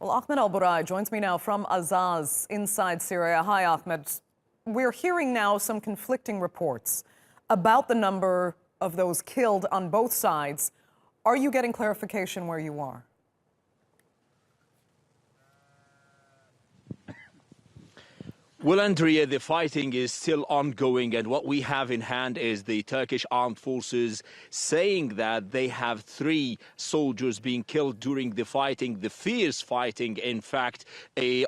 Well, Ahmed Al-Burai joins me now from Azaz inside Syria. Hi, Ahmed. We're hearing now some conflicting reports about the number of those killed on both sides. Are you getting clarification where you are? Well, Andrea, the fighting is still ongoing, and what we have in hand is the Turkish armed forces saying that they have 3 soldiers being killed during the fighting, the fierce fighting, in fact,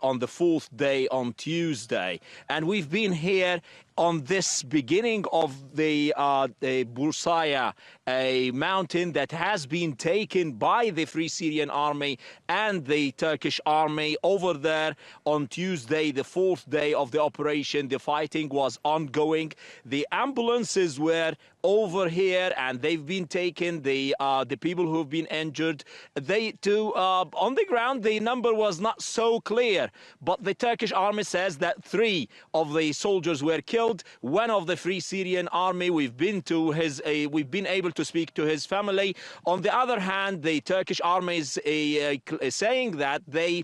on the 4th day on Tuesday. And we've been here on this beginning of the Bursaya, a mountain that has been taken by the Free Syrian Army and the Turkish army over there on Tuesday, the 4th day of the operation. The fighting was ongoing. The ambulances were over here and they've been taken. The people who've been injured, on the ground the number was not so clear, but the Turkish army says that 3 of the soldiers were killed. One of the Free Syrian Army, we've been able to speak to his family. On the other hand, the Turkish army is saying that they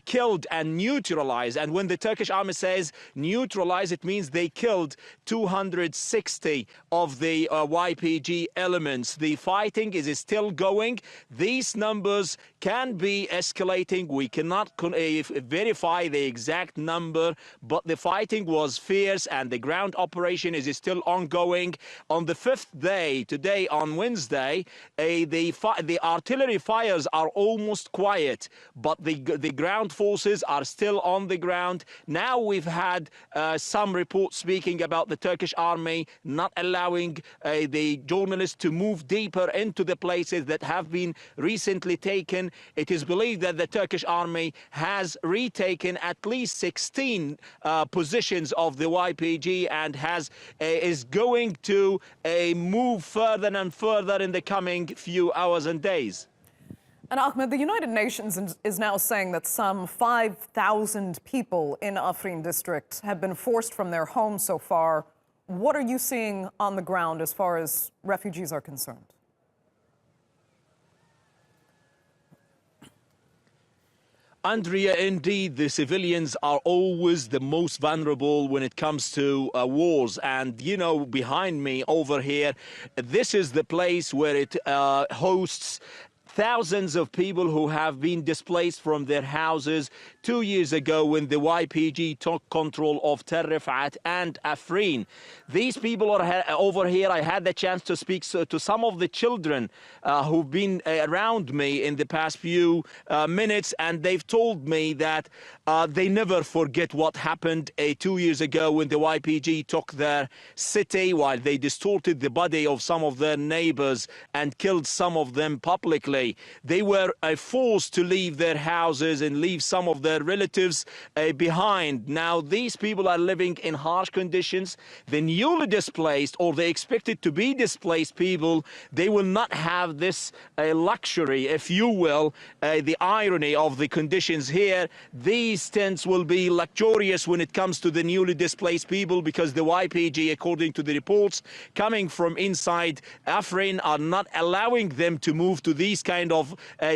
killed and neutralized. And when the Turkish army says neutralize, it means they killed 260 of the YPG elements. The fighting is still going. These numbers can be escalating. We cannot verify the exact number, but the fighting was fierce and the ground operation is still ongoing. On the 5th day, today on Wednesday, the artillery fires are almost quiet, but the ground forces are still on the ground. Now we've had some reports speaking about the Turkish army not allowing the journalists to move deeper into the places that have been recently taken. It is believed that the Turkish army has retaken at least 16 positions of the YPG and is going to move further and further in the coming few hours and days. And Ahmed, the United Nations is now saying that some 5,000 people in Afrin district have been forced from their homes so far. What are you seeing on the ground as far as refugees are concerned? Andrea, indeed, the civilians are always the most vulnerable when it comes to wars. And, you know, behind me over here, this is the place where it hosts thousands of people who have been displaced from their houses 2 years ago when the YPG took control of Tel Rifat and Afrin. These people are over here. I had the chance to speak to some of the children who've been around me in the past few minutes, and they've told me that they never forget what happened 2 years ago when the YPG took their city, while they distorted the body of some of their neighbors and killed some of them publicly. They were forced to leave their houses and leave some of their relatives behind. Now, these people are living in harsh conditions. The newly displaced, or the expected to be displaced people, they will not have this luxury, if you will, the irony of the conditions here. These tents will be luxurious when it comes to the newly displaced people, because the YPG, according to the reports coming from inside Afrin, are not allowing them to move to these kind of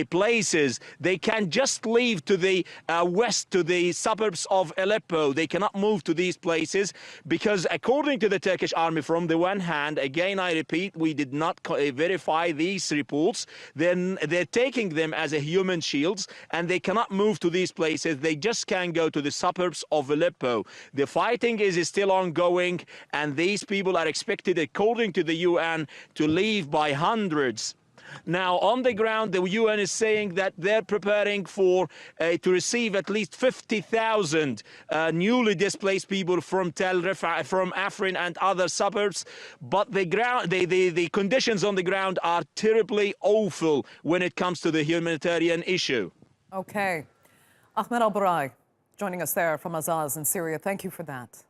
places. They can just leave to the west, to the suburbs of Aleppo. They cannot move to these places because, according to the Turkish army, from the one hand, again I repeat, we did not verify these reports, then they're taking them as a human shields and they cannot move to these places. They just can go to the suburbs of Aleppo. The fighting is still ongoing, and these people are expected, according to the UN, to leave by hundreds. Now, on the ground, the UN is saying that they're preparing to receive at least 50,000 newly displaced people from Tel Rifat, from Afrin and other suburbs. But the conditions on the ground are terribly awful when it comes to the humanitarian issue. Okay. Ahmed Al-Burai joining us there from Azaz in Syria. Thank you for that.